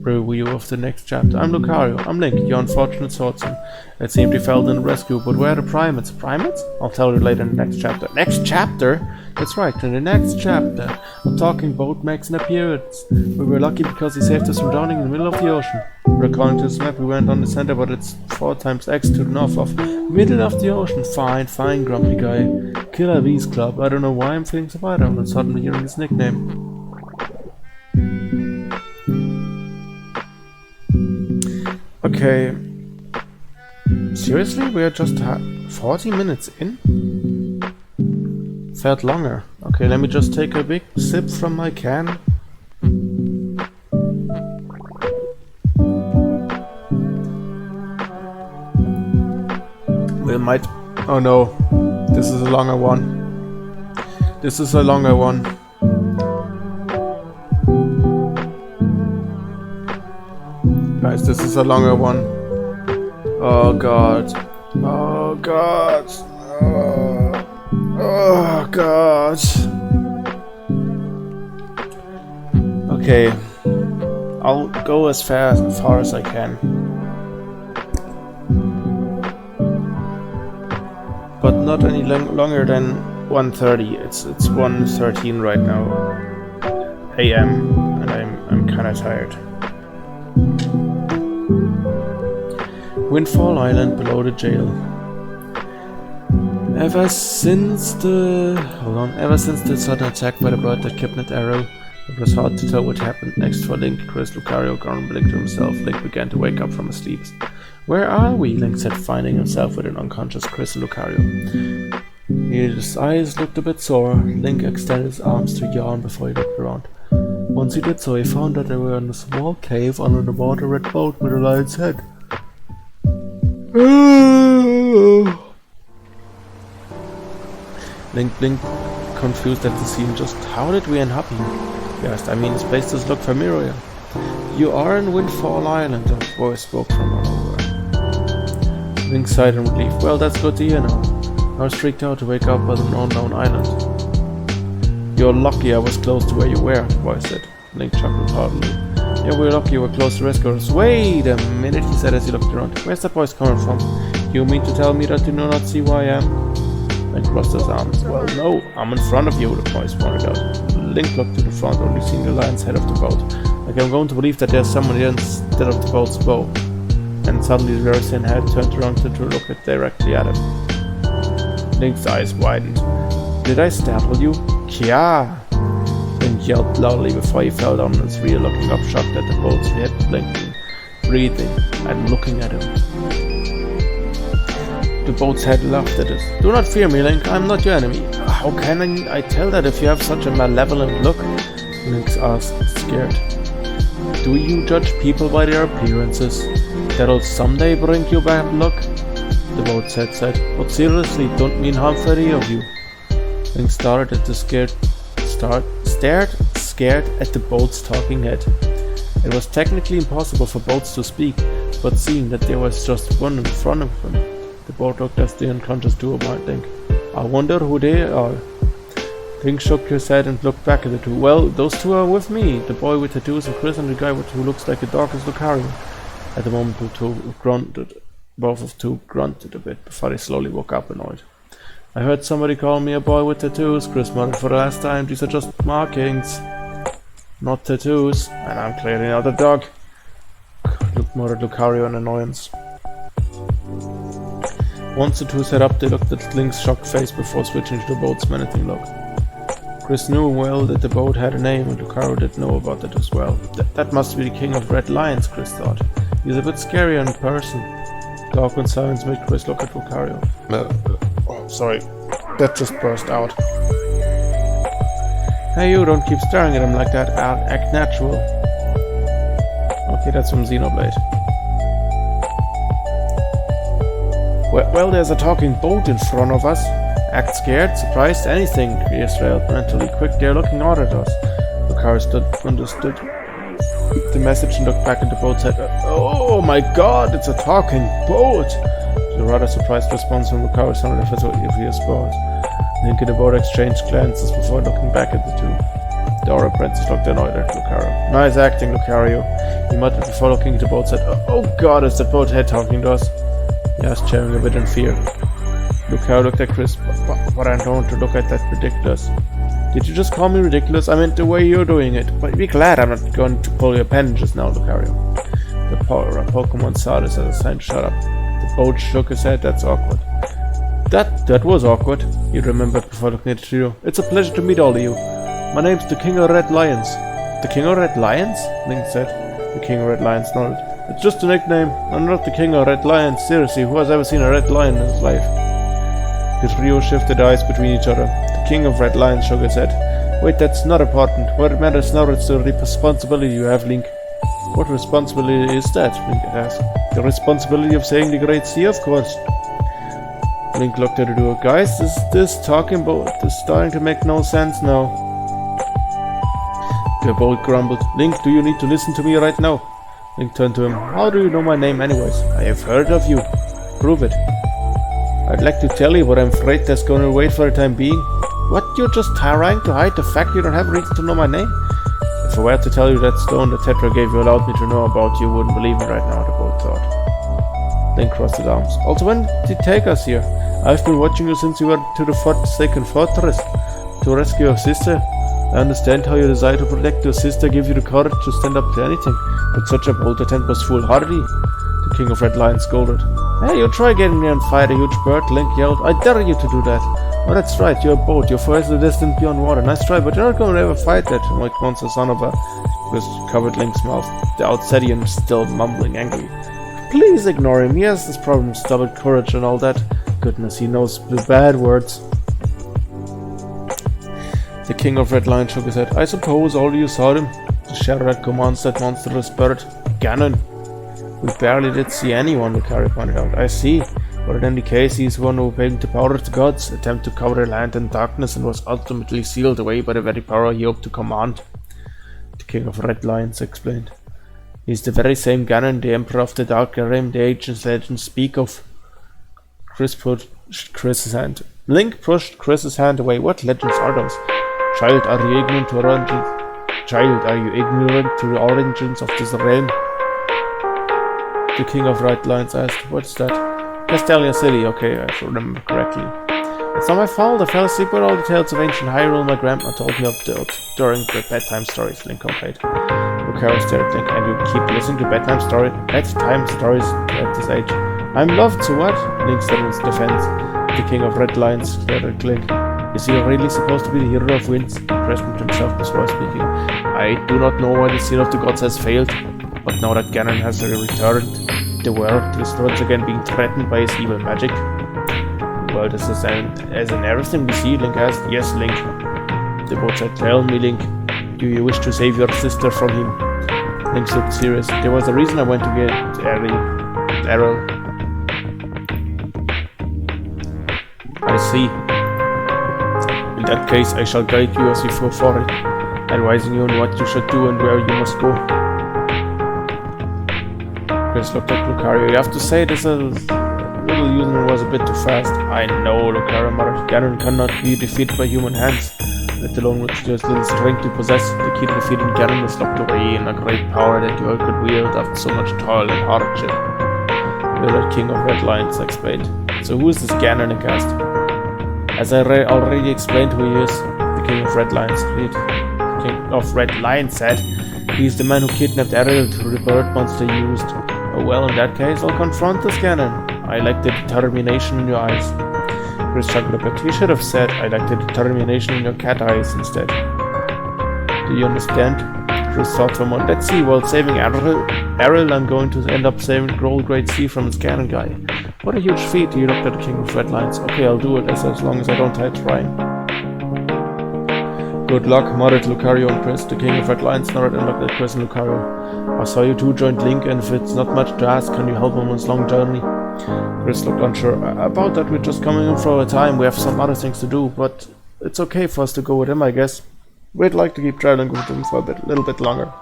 Review of the next chapter. I'm Lucario. I'm Link, your unfortunate swordsman. It seemed he failed in the rescue, but where are the primates? Primates? I'll tell you later in the next chapter. Next chapter? That's right, in the next chapter. I'm talking boat makes an appearance. We were lucky because he saved us from drowning in the middle of the ocean. According to this map, we went on the center, but it's 4 times X to the north of. Middle of the ocean. Fine, grumpy guy. Killer Bees Club. I don't know why I'm feeling so bad after suddenly hearing his nickname. Okay. Seriously? We are just 40 minutes in? Felt longer. Okay, let me just take a big sip from my can. We might... Oh no. This is a longer one. Guys, this is a longer one. Oh god. Oh god. Oh god. Okay. I'll go as far as I can. But not any longer than 1:30. It's 1:13 right now. AM, and I'm kinda tired. Windfall Island below the jail. Ever since the sudden attack by the bird that kidnapped Arrow, it was hard to tell what happened next for Link. Chris Lucario grumbling to himself. Link began to wake up from his sleep. Where are we? Link said, finding himself with an unconscious Chris Lucario. His eyes looked a bit sore. Link extended his arms to yawn before he looked around. Once he did so, he found that they were in a small cave under the water-red boat with a lion's head. Link blinked, confused at the scene. Just how did we end up here? He asked. I mean, this place does look familiar. You are in Windfall Island, a voice spoke from all over. Link sighed in relief. Well, that's good to hear now. I was freaked out to wake up on an unknown island. You're lucky I was close to where you were, the voice said. Link chuckled heartily. Yeah, we're lucky you were close to rescue us. Wait a minute, he said as he looked around. Where's that voice coming from? You mean to tell me that you do not see who I am? Link crossed his arms. Well, no, I'm in front of you, the voice pointed out. Link looked to the front, only seeing the lion's head of the boat. Like I'm going to believe that there's someone here instead of the boat's bow. And suddenly the very thin head turned around to look directly at him. Link's eyes widened. Did I startle you? Kya! Link yelled loudly before he fell down on his rear, looking up shocked at the boat's head, blinking, breathing, and looking at him. The boat's head laughed at us. Do not fear me, Link, I'm not your enemy. How can I tell that if you have such a malevolent look? Link asked, scared. Do you judge people by their appearances? That'll someday bring you bad luck? The boat's head said, but seriously, don't mean harm for any of you. Link stared at the scared at the boat's talking head. It was technically impossible for boats to speak, but seeing that there was just one in front of him, the boat looked as the unconscious duo might think. I wonder who they are. Link shook his head and looked back at the two. Well, those two are with me, the boy with tattoos and Chris and the guy who looks like a dog is Lucario. At the moment, both of two grunted a bit before they slowly woke up annoyed. I heard somebody call me a boy with tattoos, Chris muttered for the last time. These are just markings, not tattoos, and I'm clearly not a dog, muttered Lucario in annoyance. Once the two set up, they looked at Link's shocked face before switching to the boat's menacing look. Chris knew well that the boat had a name, and Lucario did know about it as well. That must be the king of red lions, Chris thought. He's a bit scarier in person. The awkward silence made Chris look at Lucario. Sorry, that just burst out. Hey you, don't keep staring at him like that, act natural. Okay, that's from Xenoblade. Well, there's a talking boat in front of us. Act scared, surprised, anything, Israel mentally. Quick, they're looking out at us. Lucario understood the message and looked back at the boat's head. Oh my god, it's a talking boat! The rather surprised response from Lucario sounded if he was bored. Link and the boat exchanged glances before looking back at the two. The Aura Princess looked annoyed at Lucario. Nice acting, Lucario, he muttered before looking at the boat's head. Oh god, is that boat head talking to us? He asked, sharing a bit in fear. Lucario looked at Chris. But I don't want to look at that ridiculous. Did you just call me ridiculous? I meant the way you're doing it. But be glad I'm not going to pull your appendages now, Lucario. The Pokemon saw this as a sign to shut up. The boat shook his head. That's awkward. That was awkward, he remembered before looking at the trio. It's a pleasure to meet all of you. My name's the King of Red Lions. The King of Red Lions? Link said. The King of Red Lions nodded. It's just a nickname. I'm not the King of Red Lions. Seriously, who has ever seen a red lion in his life? The trio shifted eyes between each other. The King of Red Lions shook his head. Wait, that's not important. What matters now is the responsibility you have, Link. What responsibility is that? Link asked. The responsibility of saying the Great Sea, of course. Link looked at the duo. Guys, this talking boat is starting to make no sense now. The boat grumbled. Link, do you need to listen to me right now? Link turned to him. How do you know my name anyways? I have heard of you. Prove it. I'd like to tell you, but I'm afraid that's going to wait for the time being. What? You're just trying to hide the fact you don't have a reason to know my name? If I were to tell you that stone the Tetra gave you allowed me to know about, you wouldn't believe me right now, the boat thought. Link crossed his arms. Also, when did you take us here? I've been watching you since you went to the Forsaken Fortress to rescue your sister. I understand how your desire to protect your sister gives you the courage to stand up to anything, but such a bold attempt was foolhardy. The King of Red Lions scolded. Hey, you try getting near and fight a huge bird, Link yelled. I dare you to do that. Oh, that's right, you're a boat, you're further distant beyond water. Nice try, but you're not going to ever fight that monster son of a... Chris covered Link's mouth. The Outsidian still mumbling angrily. Please ignore him, he has this problem, stubborn courage and all that. Goodness, he knows the bad words. The King of Red Lions shook his head. I suppose all you saw him. The shadow that commands that monstrous bird. Ganon. We barely did see anyone, Lucario pointed out. I see. But in any case, he is one who obeyed the power of the gods, attempted to cover the land in darkness, and was ultimately sealed away by the very power he hoped to command. The King of Red Lions explained. He is the very same Ganon, the Emperor of the Dark Realm the ancient legends speak of. Chris pushed Chris's hand. Link pushed Chris's hand away. What legends are those? Child, are you ignorant to the origins of this realm? The King of Red Lions asked. What's that? Castelia City. Okay, I should remember correctly. It's not my fault. I fell asleep with all the tales of ancient Hyrule my grandma told me during the bedtime stories, Link complained. Lucario stared at Link. And you keep listening to bedtime stories at this age. I'm loved, so what? Link said in his defense. The King of Red Lions stared at Link. Is he really supposed to be the hero of winds? He questioned himself before speaking. I do not know why the seal of the gods has failed, but now that Ganon has returned, the world is once again being threatened by his evil magic. Well, this is as in everything we see, Link asked. Yes, Link. The boat said, tell me, Link, do you wish to save your sister from him? Link looked serious. There was a reason I went to get Errol. I see. In that case, I shall guide you as you go forward, advising you on what you should do and where you must go. Chris looked at Lucario. You have to say this little using was a bit too fast. I know, Lucario muttered. Ganon cannot be defeated by human hands, let alone with just little strength you possess. The key to defeating Ganon is locked away in a great power that you could wield after so much toil and hardship. The King of Red Lions explained. So who is this Ganon? He asked. As I already explained who he is, the King of Red Lions said, he is the man who kidnapped Ariel through the bird monster he used. Oh well, in that case, I'll confront this Ganon. I like the determination in your eyes. Chris chuckled a bit. You should have said, I like the determination in your cat eyes instead. Do you understand? Chris thought for a moment. Let's see, while saving Ariel, I'm going to end up saving the whole Great Sea from this Ganon guy. What a huge feat. He looked at the King of Red Lions. Okay, I'll do it as long as I don't die trying. Good luck, muttered Lucario and Chris. The King of Red Lions nodded and looked at Chris and Lucario. I saw you two joined Link, and if it's not much to ask, can you help him on his long journey? Chris looked unsure. About that, we're just coming in for a time. We have some other things to do, but it's okay for us to go with him, I guess. We'd like to keep traveling with him for a little bit longer.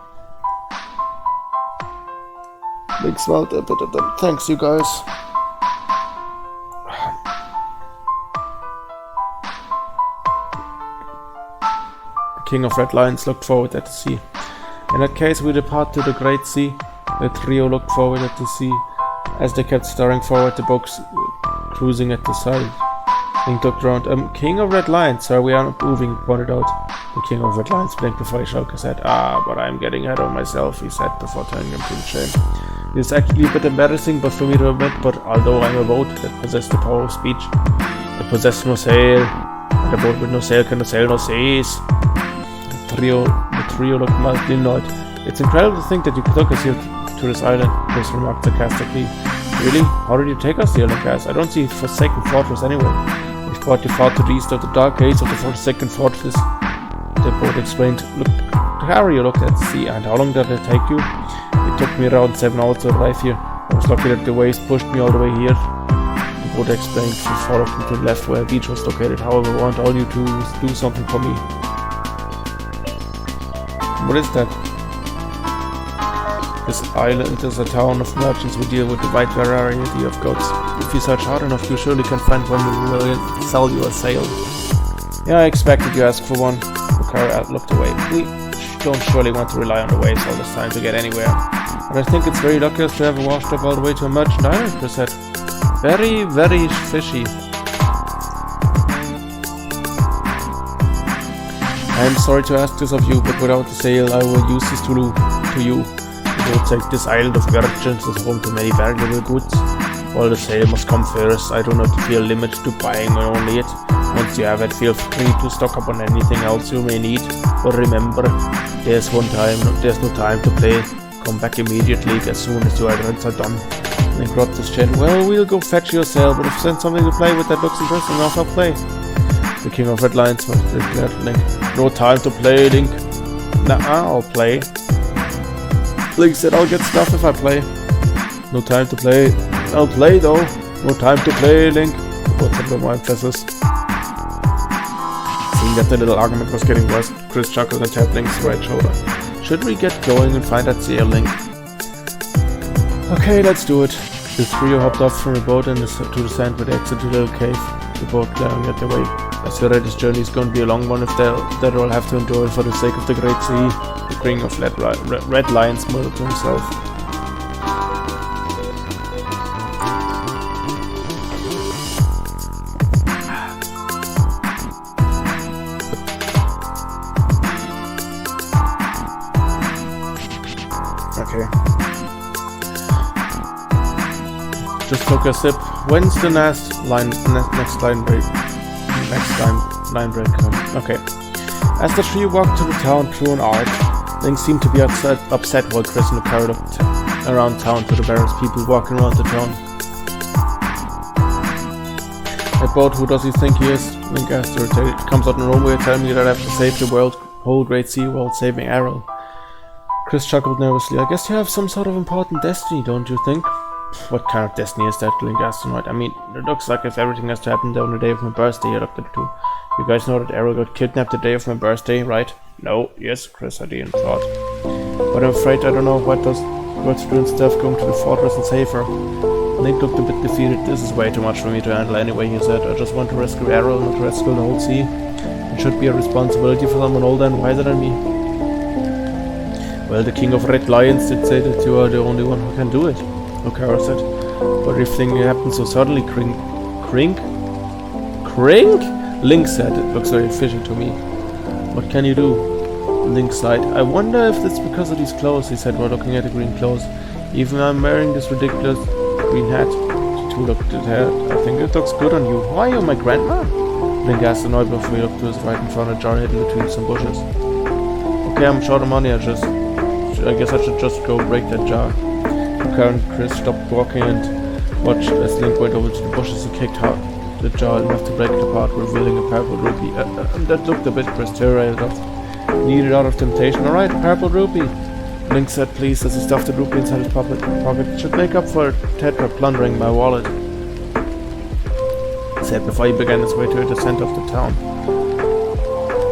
Link smiled a bit at them. Thanks, you guys. King of Red Lions looked forward at the sea. In that case, we depart to the Great Sea. The trio looked forward at the sea. As they kept staring forward, the boats cruising at the side. Link looked around. King of Red Lions, sir, we are not moving, he pointed out. The King of Red Lions blinked before he shook his head. But I'm getting ahead of myself, he said before turning him to the shame. It's actually a bit embarrassing, but for me to admit, but although I'm a boat that possesses the power of speech, it possesses no sail, and a boat with no sail cannot sail no seas. The trio looked mildly annoyed. It's incredible to think that you took us here to this island, Chris remarked sarcastically. Really? How did you take us here, Link asked? I don't see a Forsaken Fortress anywhere. We fought you far to the east of the dark gates of the Forsaken Fortress. The boat explained. Harry looked at the sea. And how long did it take you? It took me around 7 hours to arrive here. I was lucky that the waves pushed me all the way here. The boat explained. We followed to the left where a beach was located. However, I want all you to do something for me. What is that? This island is a town of merchants who deal with a wide variety of goods. If you search hard enough, you surely can find one who will sell you a sail. Yeah, I expected you asked for one. Lucario looked away. We don't surely want to rely on the waves all this time to get anywhere. But I think it's very lucky to have washed up all the way to a merchant island, Chris said. Very, very fishy. I am sorry to ask this of you, but without the sail I will use this to you. The You'll take this island of virgins as home to many valuable goods. All the sale must come first. I do not feel limited to buying only it. Once you have it, feel free to stock up on anything else you may need. But remember, there's no time to play. Come back immediately as soon as your errands are done. Link wrote this chat. Well, we'll go fetch your sale, but if you send something to play with that looks interesting enough, I'll play. The King of Red Lions must declare Link. No time to play, Link. Nah, I'll play. Link said I'll get stuff if I play. No time to play. I'll play though. No time to play, Link. What's up with my emphasis? Seeing that the little argument was getting worse, Chris chuckled and tapped Link's right shoulder. Should we get going and find that seal, Link? Okay, let's do it. The trio hopped off from the boat and to the sand with the exit to the little cave, the boat glaring at their way. I swear that this journey is going to be a long one if that all have to endure it for the sake of the great sea. The King of Red Lions muttered to himself. Okay. Just took a sip. When's the next line break come? Okay. As the three walked to the town through an arch, Link seemed to be upset while Chris and Lucario looked around town to the various people walking around the town. That boat, who does he think he is? Link asked irritated. It comes out in Rome, telling me that I have to save the whole great sea while saving Arrow. Chris chuckled nervously. I guess you have some sort of important destiny, don't you think? What kind of destiny is that? Link asked tonight. I mean, it looks like if everything has to happen on the day of my birthday. I looked at the two. You guys know that Arrow got kidnapped the day of my birthday, right? No. Yes, Chris had in thought. But I'm afraid I don't know what to do instead of going to the fortress and save her. Link looked a bit defeated. This is way too much for me to handle anyway, he said. I just want to rescue Arrow, not to rescue the whole sea. It should be a responsibility for someone older and wiser than me. Well, the King of Red Lions did say that you are the only one who can do it, Lucario said. But if things happen so suddenly, Crink? Link said, it looks very fishy to me. What can you do? Link sighed. I wonder if it's because of these clothes, he said while looking at the green clothes. Even I'm wearing this ridiculous green hat. The two looked at her. I think it looks good on you. Why are you my grandma? Link asked annoyed before he looked to his right and found a jar hidden between some bushes. Okay, I'm short of money, I guess I should just go break that jar. Lucario and Chris stopped walking and watched as Link went over to the bushes and kicked out the jar enough to break it apart, revealing a purple rupee. That looked a bit needed out of temptation. Alright, purple rupee. Link said please as he stuffed the rupee inside his pocket. It should make up for Tetra plundering my wallet, he said before he began his way to the center of the town.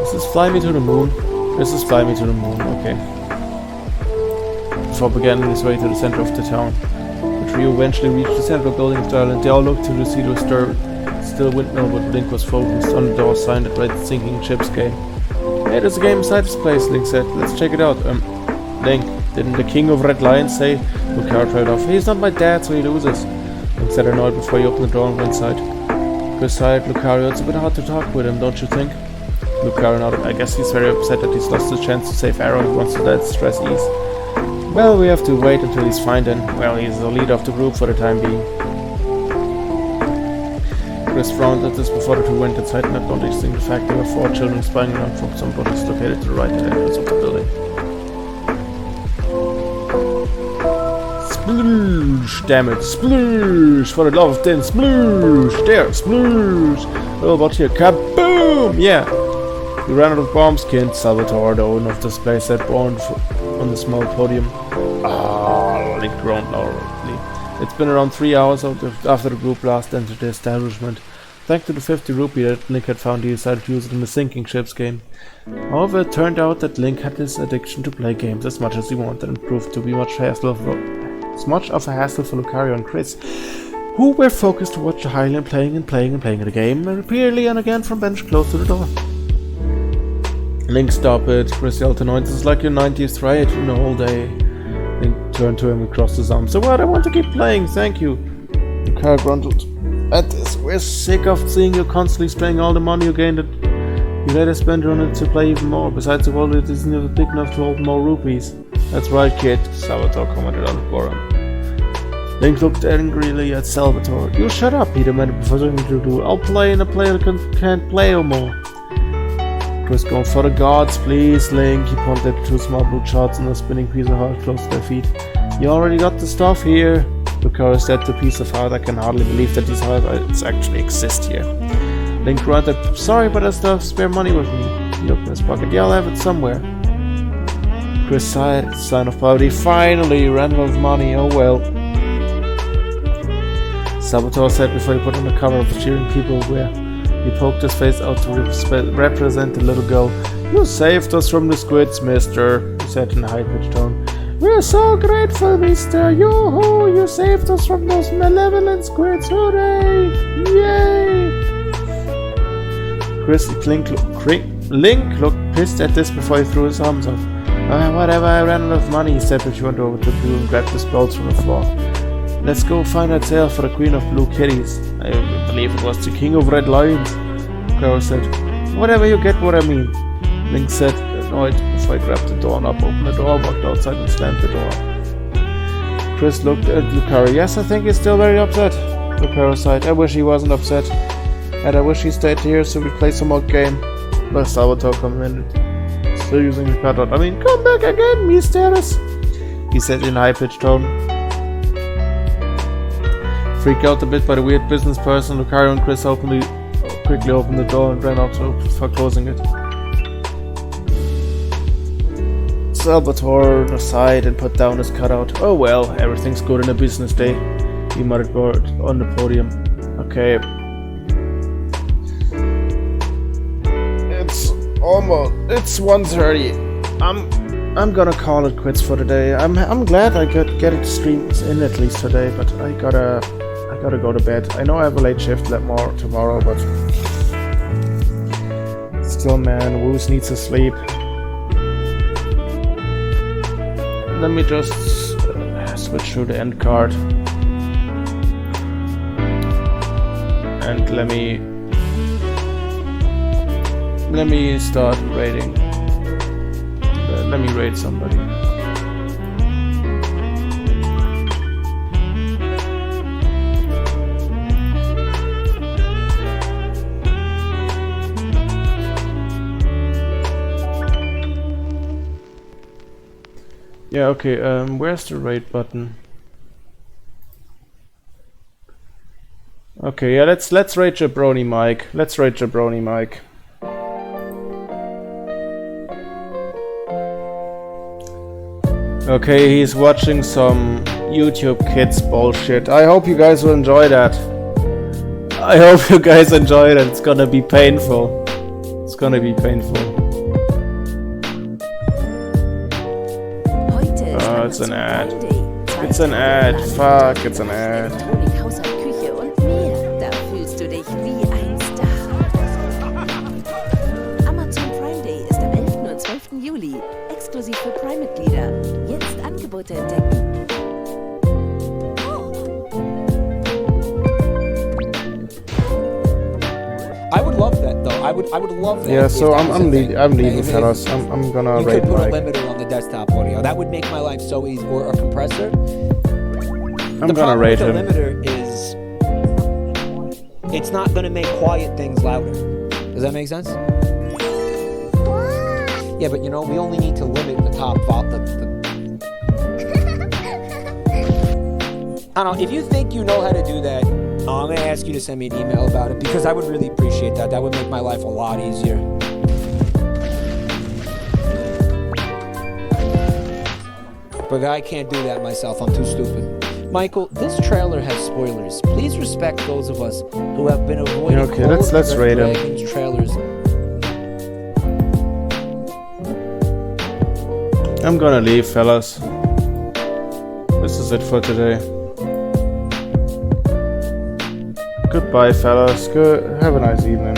This is Fly Me to the Moon. Okay. Before beginning his way to the center of the town. The trio eventually reached the central building of the island. They all looked to see the still windmill, but Link was focused on the door sign that read Sinking Ships Game. Hey, there's a game inside this place, Link said. Let's check it out. Link, didn't the King of Red Lions say? Lucario tried off. He's not my dad, so he loses. Link said annoyed before he opened the door and went inside. Chris sighed. Lucario, it's a bit hard to talk with him, don't you think? Lucario nodded. I guess he's very upset that he's lost the chance to save Arrow and wants to let stress ease. Well, we have to wait until he's fine then. Well, he's the leader of the group for the time being. Chris frowned at this before the two went inside, not noticing the fact there were 4 children spying around from some bushes located to the right entrance of the building. Sploosh! Damn it! Sploosh! For the love of din! Sploosh! There! Sploosh! Oh, about here! Kaboom! Yeah! We ran out of bombs, Kid. Salvatore, the owner of this place, said born on the small podium. Ah, Link groaned loudly. It's been around 3 hours after the group last entered the establishment. Thanks to the 50 rupee that Link had found, he decided to use it in the Sinking Ships game. However, it turned out that Link had this addiction to play games as much as he wanted and proved to be much of a hassle for Lucario and Chris, who were focused to watch the Highland playing the game repeatedly and again from bench close to the door. Link, stop it, Chris yelled annoyed. This is like your 90th riot in the whole day. Link turned to him and crossed his arms. So what? I want to keep playing, thank you. Lucario grunted. At this, we're sick of seeing you constantly spending all the money you gained You later spent on it to play even more. Besides, the wallet isn't even big enough to hold more rupees. That's right, kid, Salvatore commented on the forum. Link looked angrily at Salvatore. You shut up, he demanded before something to do. I'll play and a player can't play no more. Chris going for the gods, please, Link. He pointed at 2 small blue shots and a spinning piece of heart close to their feet. You already got the stuff here. Lucario said to Piece of Heart. I can hardly believe that these hearts actually exist here. Link grunted, sorry, but I still have spare money with me. He opened his pocket. Yeah, I'll have it somewhere. Chris sighed, sign of poverty. Finally, ran out of money, oh well. Salvatore said before he put on the cover of the cheering people where he poked his face out to represent the little girl. You saved us from the squids, mister, he said in a high-pitched tone. We're so grateful, mister. Yoo-hoo, you saved us from those malevolent squids. Hooray! Yay! Link looked pissed at this before he threw his arms off. Whatever, I ran out of money, he said, but she went over to Blue and grabbed his bolts from the floor. Let's go find that sale for the Queen of Blue Kitties. I believe it was the King of Red Lions. Crow said, whatever you get what I mean. Link said, annoyed, before he grabbed the doorknob, opened the door, walked outside and slammed the door. Chris looked at Lucario. Yes, I think he's still very upset. Lucario sighed, I wish he wasn't upset. And I wish he stayed here so we play some more game. But Salvatore commented, still using the cutout. I mean, come back again, misteres, he said in a high-pitched tone. Freaked out a bit by the weird business person, Lucario and Chris quickly opened the door and ran out for closing it. Salvatore sighed and put down his cutout. Oh well, everything's good in a business day, he muttered on the podium. Okay. It's 1:30. I'm gonna call it quits for today. I'm glad I could get it streamed in at least today, but I gotta go to bed. I know I have a late shift more tomorrow, but still, man, Woos needs to sleep. Let me just switch to the end card and let me start raiding. Let me raid somebody. Yeah, okay, where's the raid button? Okay, yeah, let's raid Jabroni Mike. Let's raid Jabroni Mike. Okay, he's watching some YouTube Kids bullshit. I hope you guys will enjoy that. I hope you guys enjoy it. It's gonna be painful. It's gonna be painful. It's an ad. It's an ad. Fuck, it's an ad.
Amazon Prime Day ist am 11. und 12. Juli. Exklusiv für Prime-Mitglieder. Jetzt Angebote entdecken.
I would love that though. I would love that.
Yeah, so I'm leaving, fellas. I'm gonna raid
You could put
Mike.
a limiter on the desktop audio. That would make my life so easy. Or a compressor.
I'm gonna raid him.
The limiter is it's not gonna make quiet things louder. Does that make sense? Yeah, but you know, we only need to limit the top I don't know, if you think you know how to do that, I'm gonna ask you to send me an email about it because I would really appreciate that. That would make my life a lot easier. But I can't do that myself, I'm too stupid. Michael, this trailer has spoilers. Please respect those of us who have been avoiding
okay, let's rate him.
Trailers.
I'm gonna leave, fellas. This is it for today. Goodbye, fellas. Have a nice evening.